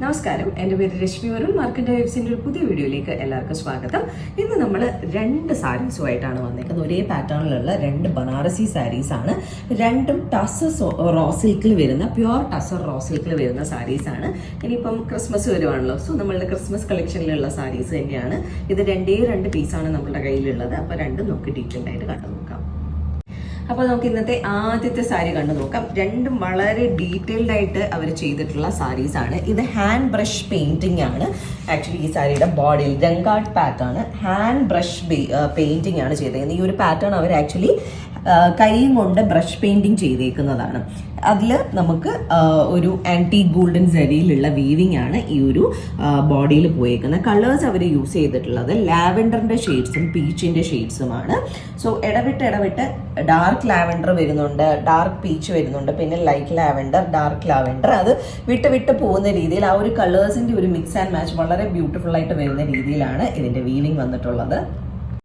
നമസ്കാരം, എൻ്റെ പേര് രശ്മി വരുൺ. മാർക്കറ്റ് വൈബ്സിൻ്റെ ഒരു പുതിയ വീഡിയോയിലേക്ക് എല്ലാവർക്കും സ്വാഗതം. ഇന്ന് നമ്മൾ രണ്ട് സാരീസുമായിട്ടാണ് വന്നിരിക്കുന്നത്. ഒരേ പാറ്റേണിലുള്ള രണ്ട് ബനാറസി സാരീസാണ്. രണ്ടും ടസർ റോ സിൽക്കിൽ വരുന്ന പ്യുവർ ടസർ റോ സിൽക്കിൽ വരുന്ന സാരീസാണ്. ഇനിയിപ്പം ക്രിസ്മസ് വരുവാണല്ലോ, സോ നമ്മളുടെ ക്രിസ്മസ് കളക്ഷനിലുള്ള സാരീസ് തന്നെയാണ് ഇത്. രണ്ട് പീസാണ് നമ്മളുടെ കയ്യിലുള്ളത്. അപ്പോൾ രണ്ടും നമുക്ക് ഡീറ്റെയിൽഡ് ആയിട്ട് കണ്ടു നോക്കാം. അപ്പോൾ നമുക്ക് ഇന്നത്തെ ആദ്യത്തെ സാരി കണ്ടു നോക്കാം. രണ്ടും വളരെ ഡീറ്റെയിൽഡ് ആയിട്ട് അവർ ചെയ്തിട്ടുള്ള സാരീസാണ്. ഇത് ഹാൻഡ് ബ്രഷ് പെയിന്റിംഗ് ആണ്. ആക്ച്വലി ഈ സാരിയുടെ ബോഡിയിൽ ജങ്കാർഡ് പാറ്റേൺ ഹാൻഡ് ബ്രഷ് പെയിന്റിംഗ് ആണ് ചെയ്തേക്കുന്നത്. ഈ ഒരു പാറ്റേൺ അവർ ആക്ച്വലി കൈയും കൊണ്ട് ബ്രഷ് പെയിന്റിങ് ചെയ്തേക്കുന്നതാണ്. അതിൽ നമുക്ക് ഒരു ആൻറ്റി ഗോൾഡൻ സെരിയിലുള്ള വീവിംഗ് ആണ് ഈ ഒരു ബോഡിയിൽ പോയേക്കുന്നത്. കളേഴ്സ് അവർ യൂസ് ചെയ്തിട്ടുള്ളത് ലാവൻഡറിന്റെ ഷെയ്ഡ്സും പീച്ചിന്റെ ഷെയ്ഡ്സുമാണ്. സോ ഇടവിട്ട് ഡാർക്ക് ലാവൻഡർ വരുന്നുണ്ട്, ഡാർക്ക് പീച്ച് വരുന്നുണ്ട്, പിന്നെ ലൈറ്റ് ലാവൻഡർ, ഡാർക്ക് ലാവൻഡർ. അത് വിട്ട് പോകുന്ന രീതിയിൽ ആ ഒരു കളേഴ്സിന്റെ ഒരു മിക്സ് ആൻഡ് മാച്ച് വളരെ ബ്യൂട്ടിഫുൾ ആയിട്ട് വരുന്ന രീതിയിലാണ് ഇതിന്റെ വീവിംഗ് വന്നിട്ടുള്ളത്.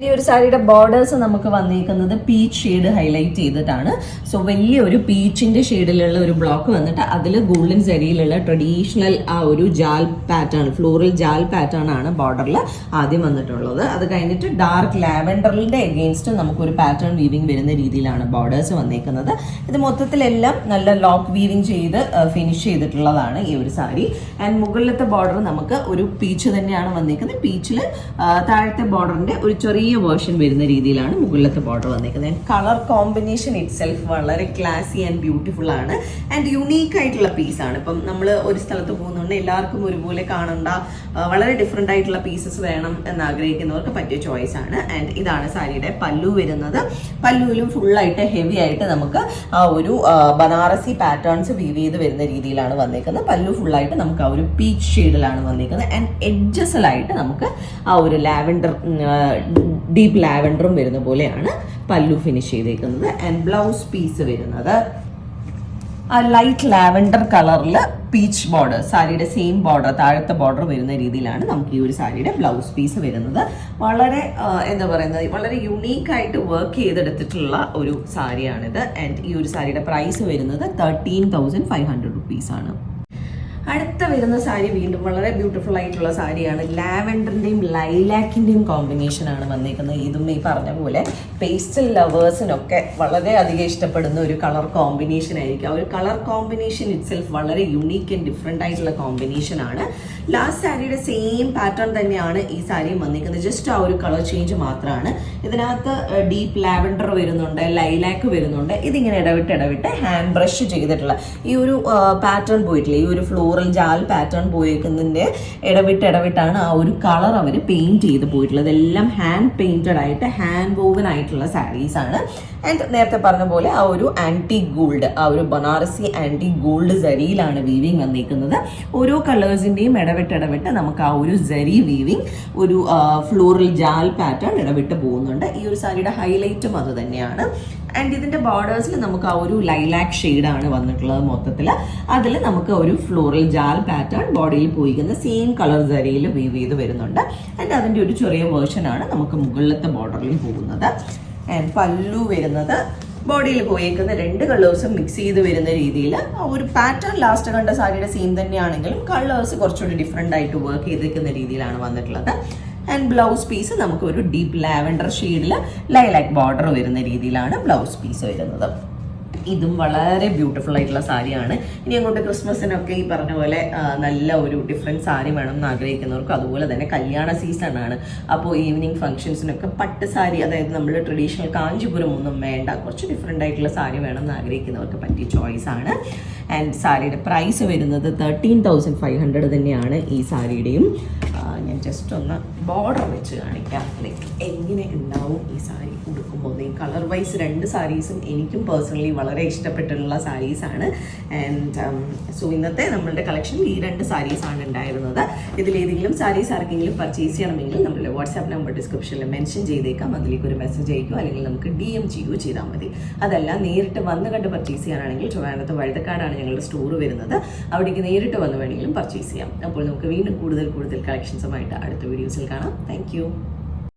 ഈ ഒരു സാരിയുടെ ബോർഡേഴ്സ് നമുക്ക് വന്നിരിക്കുന്നത് പീച്ച് ഷെയ്ഡ് ഹൈലൈറ്റ് ചെയ്തിട്ടാണ്. സോ വലിയൊരു പീച്ചിന്റെ ഷെയ്ഡിലുള്ള ഒരു ബ്ലോക്ക് വന്നിട്ട് അതിൽ ഗോൾഡൻ സെരിയിലുള്ള ട്രഡീഷണൽ ആ ഒരു ജാൽ പാറ്റേൺ, ഫ്ലോറൽ ജാൽ പാറ്റേൺ ആണ് ബോർഡറിൽ ആദ്യം വന്നിട്ടുള്ളത്. അത് കഴിഞ്ഞിട്ട് ഡാർക്ക് ലാവൻഡറിന്റെ എഗെയിൻസ്റ്റ് നമുക്കൊരു പാറ്റേൺ വീവിംഗ് വരുന്ന രീതിയിലാണ് ബോർഡേഴ്സ് വന്നിരിക്കുന്നത്. ഇത് മൊത്തത്തിലെല്ലാം നല്ല ലോക്ക് വീവിംഗ് ചെയ്ത് ഫിനിഷ് ചെയ്തിട്ടുള്ളതാണ് ഈ ഒരു സാരി. ആൻഡ് മുകളിലത്തെ ബോർഡർ നമുക്ക് ഒരു പീച്ച് തന്നെയാണ് വന്നിരിക്കുന്നത്. പീച്ചിൽ താഴത്തെ ബോർഡറിന്റെ ഒരു ചെറിയ വേർഷൻ വരുന്ന രീതിയിലാണ് മുകളിലത്തെ ബോർഡർ വന്നിരിക്കുന്നത്. കളർ കോമ്പിനേഷൻ ഇറ്റ് സെൽഫ് വളരെ ക്ലാസി ആൻഡ് ബ്യൂട്ടിഫുൾ ആണ്. ആൻഡ് യുണീക്ക് ആയിട്ടുള്ള പീസാണ്. ഇപ്പം നമ്മൾ ഒരു സ്ഥലത്ത് പോകുന്നുണ്ട്, എല്ലാവർക്കും ഒരുപോലെ കാണണ്ട, വളരെ ഡിഫറെന്റ് ആയിട്ടുള്ള പീസസ് വേണം എന്ന് ആഗ്രഹിക്കുന്നവർക്ക് പറ്റിയ ചോയ്സ് ആണ്. ആൻഡ് ഇതാണ് സാരിയുടെ പല്ലു വരുന്നത്. പല്ലുവിലും ഫുള്ളായിട്ട് ഹെവി ആയിട്ട് നമുക്ക് ആ ഒരു ബനാറസി പാറ്റേൺസ് വീവ് ചെയ്ത് വരുന്ന രീതിയിലാണ് വന്നിരിക്കുന്നത്. പല്ലു ഫുള്ളായിട്ട് നമുക്ക് ആ ഒരു പീച്ച് ഷെയ്ഡിലാണ് വന്നിരിക്കുന്നത്. ആൻഡ് എഡ്ജസിലായിട്ട് നമുക്ക് ആ ഒരു ലാവൻഡർ ഡീപ്പ് ലാവൻഡറും വരുന്ന പോലെയാണ് പല്ലു ഫിനിഷ് ചെയ്തേക്കുന്നത്. ആൻഡ് ബ്ലൗസ് പീസ് വരുന്നത് ആ ലൈറ്റ് ലാവൻഡർ കളറിൽ പീച്ച് ബോർഡർ, സാരിയുടെ സെയിം ബോർഡർ, താഴത്തെ ബോർഡർ വരുന്ന രീതിയിലാണ് നമുക്ക് ഈ ഒരു സാരിയുടെ ബ്ലൗസ് പീസ് വരുന്നത്. വളരെ എന്താ പറയുന്നത്, വളരെ യുണീക്ക് ആയിട്ട് വർക്ക് ചെയ്തെടുത്തിട്ടുള്ള ഒരു സാരിയാണിത്. ആൻഡ് ഈ ഒരു സാരിയുടെ പ്രൈസ് വരുന്നത് 13,500 റുപ്പീസാണ്. അടുത്ത വരുന്ന സാരി വീണ്ടും വളരെ ബ്യൂട്ടിഫുൾ ആയിട്ടുള്ള സാരിയാണ്. ലാവൻഡറിന്റെയും ലൈലാക്കിന്റെയും കോമ്പിനേഷൻ ആണ് വന്നിരിക്കുന്നത്. ഇതും ഈ പറഞ്ഞ പോലെ പേസ്റ്റൽ ലവേഴ്സിനൊക്കെ വളരെ അധികം ഇഷ്ടപ്പെടുന്ന ഒരു കളർ കോമ്പിനേഷൻ ആയിരിക്കും. ആ ഒരു കളർ കോമ്പിനേഷൻ ഇറ്റ് സെൽഫ് വളരെ യുണീക്ക് ആൻഡ് ഡിഫറെന്റ് ആയിട്ടുള്ള കോമ്പിനേഷൻ ആണ്. ലാസ്റ്റ് സാരിയുടെ സെയിം പാറ്റേൺ തന്നെയാണ് ഈ സാരിയും വന്നിരിക്കുന്നത്. ജസ്റ്റ് ആ ഒരു കളർ ചേഞ്ച് മാത്രമാണ്. ഇതിനകത്ത് ഡീപ്പ് ലാവൻഡർ വരുന്നുണ്ട്, ലൈലാക്ക് വരുന്നുണ്ട്. ഇതിങ്ങനെ ഇടവിട്ട് ഹാൻഡ് ബ്രഷ് ചെയ്തിട്ടുള്ള ഈ ഒരു പാറ്റേൺ പോയിട്ടില്ല, ഈ ഒരു ഫ്ലോറൽ ജാൽ പാറ്റേൺ പോയിരിക്കുന്നതിന്റെ ഇടവിട്ടാണ് ആ ഒരു കളർ അവർ പെയിന്റ് ചെയ്ത് പോയിട്ടുള്ളത്. എല്ലാം ഹാൻഡ് പെയിന്റഡ് ആയിട്ട് ഹാൻഡ് വോവൻ ആയിട്ടുള്ള സാരീസ് ആണ്. ആൻഡ് നേരത്തെ പറഞ്ഞ പോലെ ആ ഒരു ആന്റി ഗോൾഡ്, ആ ഒരു ബനാറസി ആന്റി ഗോൾഡ് സരിയിലാണ് വീവിംഗ് വന്നിരിക്കുന്നത്. ഓരോ കളേഴ്സിന്റെയും ഇടവിട്ട് നമുക്ക് ആ ഒരു സരി വീവിംഗ്, ഒരു ഫ്ലോറൽ ജാൽ പാറ്റേൺ ഇടവിട്ട് പോകുന്നുണ്ട്. ഈ ഒരു സാരിയുടെ ഹൈലൈറ്റും അത് തന്നെയാണ്. ആൻഡ് ഇതിന്റെ ബോർഡേഴ്സിൽ നമുക്ക് ആ ഒരു ലൈലാക്ക് ഷെയ്ഡാണ് വന്നിട്ടുള്ളത്. മൊത്തത്തിൽ അതിൽ നമുക്ക് ഒരു ഫ്ലോറൽ ജാൽ പാറ്റേൺ ബോഡിയിൽ പോയിരിക്കുന്ന സെയിം കളർ സരിയിൽ വീവ് ചെയ്ത് വരുന്നുണ്ട്. ആൻഡ് അതിന്റെ ഒരു ചെറിയ വേർഷനാണ് നമുക്ക് മുകളിലത്തെ ബോർഡറിൽ പോകുന്നത്. ആൻഡ് പല്ലു വരുന്നത് ബോഡിയിൽ പോയേക്കുന്ന രണ്ട് കളേഴ്സും മിക്സ് ചെയ്ത് വരുന്ന രീതിയിൽ ഒരു പാറ്റേൺ ലാസ്റ്റ് കണ്ട സാരിയുടെ സെയിം തന്നെയാണെങ്കിലും കളേഴ്സ് കുറച്ചുകൂടി ഡിഫറെന്റ് ആയിട്ട് വർക്ക് ചെയ്തിരിക്കുന്ന രീതിയിലാണ് വന്നിട്ടുള്ളത്. ആൻഡ് ബ്ലൗസ് പീസ് നമുക്ക് ഒരു ഡീപ്പ് ലാവൻഡർ ഷെയ്ഡിൽ ലൈലാക്ക് ബോർഡർ വരുന്ന രീതിയിലാണ് ബ്ലൗസ് പീസ് വരുന്നത്. ഇതും വളരെ ബ്യൂട്ടിഫുൾ ആയിട്ടുള്ള സാരിയാണ്. ഇനി അങ്ങോട്ട് ക്രിസ്മസിനൊക്കെ ഈ പറഞ്ഞ പോലെ നല്ല ഒരു ഡിഫറെൻറ്റ് സാരി വേണം എന്ന് ആഗ്രഹിക്കുന്നവർക്ക്, അതുപോലെ തന്നെ കല്യാണ സീസൺ ആണ്, അപ്പോൾ ഈവനിങ് ഫംഗ്ഷൻസിനൊക്കെ പട്ട് സാരി, അതായത് നമ്മൾ ട്രഡീഷണൽ കാഞ്ചിപുരം ഒന്നും വേണ്ട, കുറച്ച് ഡിഫറെൻ്റ് ആയിട്ടുള്ള സാരി വേണം എന്ന് ആഗ്രഹിക്കുന്നവർക്ക് പറ്റിയ ചോയ്സ് ആണ്. ആൻഡ് സാരിയുടെ പ്രൈസ് വരുന്നത് 13,500 തന്നെയാണ് ഈ സാരിയുടെയും. ഞാൻ ജസ്റ്റ് ഒന്ന് ബോർഡർ വെച്ച് കാണിക്കാം, ലൈക്ക് എങ്ങനെ ഉണ്ടാവും ഈ സാരി ഉടുക്കുമ്പോൾ. ഈ കളർ വൈസ് രണ്ട് സാരീസും എനിക്കും പേഴ്സണലി വളരെ ഇഷ്ടപ്പെട്ടിട്ടുള്ള സാരീസാണ്. ആൻഡ് സോ ഇന്നത്തെ നമ്മളുടെ കളക്ഷൻ ഈ രണ്ട് സാരീസാണ് ഉണ്ടായിരുന്നത്. ഇതിലേതെങ്കിലും സാരീസ് ആർക്കെങ്കിലും പർച്ചേസ് ചെയ്യണമെങ്കിൽ നമ്മളുടെ വാട്സാപ്പ് നമ്പർ ഡിസ്ക്രിപ്ഷനിൽ മെൻഷൻ ചെയ്തേക്കാം. അതിലേക്ക് ഒരു മെസ്സേജ് അയക്കുകയോ അല്ലെങ്കിൽ നമുക്ക് DM ചെയ്യുകയോ ചെയ്താൽ മതി. അതല്ല നേരിട്ട് വന്ന് കണ്ട് പർച്ചേസ് ചെയ്യാനാണെങ്കിൽ ട്രിവാൻഡ്രത്ത് വഴുതക്കാടാണ് ഞങ്ങളുടെ സ്റ്റോർ വരുന്നത്. അവിടേക്ക് നേരിട്ട് വന്ന് വേണമെങ്കിലും പർച്ചേസ് ചെയ്യാം. അപ്പോൾ നമുക്ക് വീണ്ടും കൂടുതൽ കളക്ഷൻസുമായിട്ട് അടുത്ത വീഡിയോസിൽ കാണാം. താങ്ക്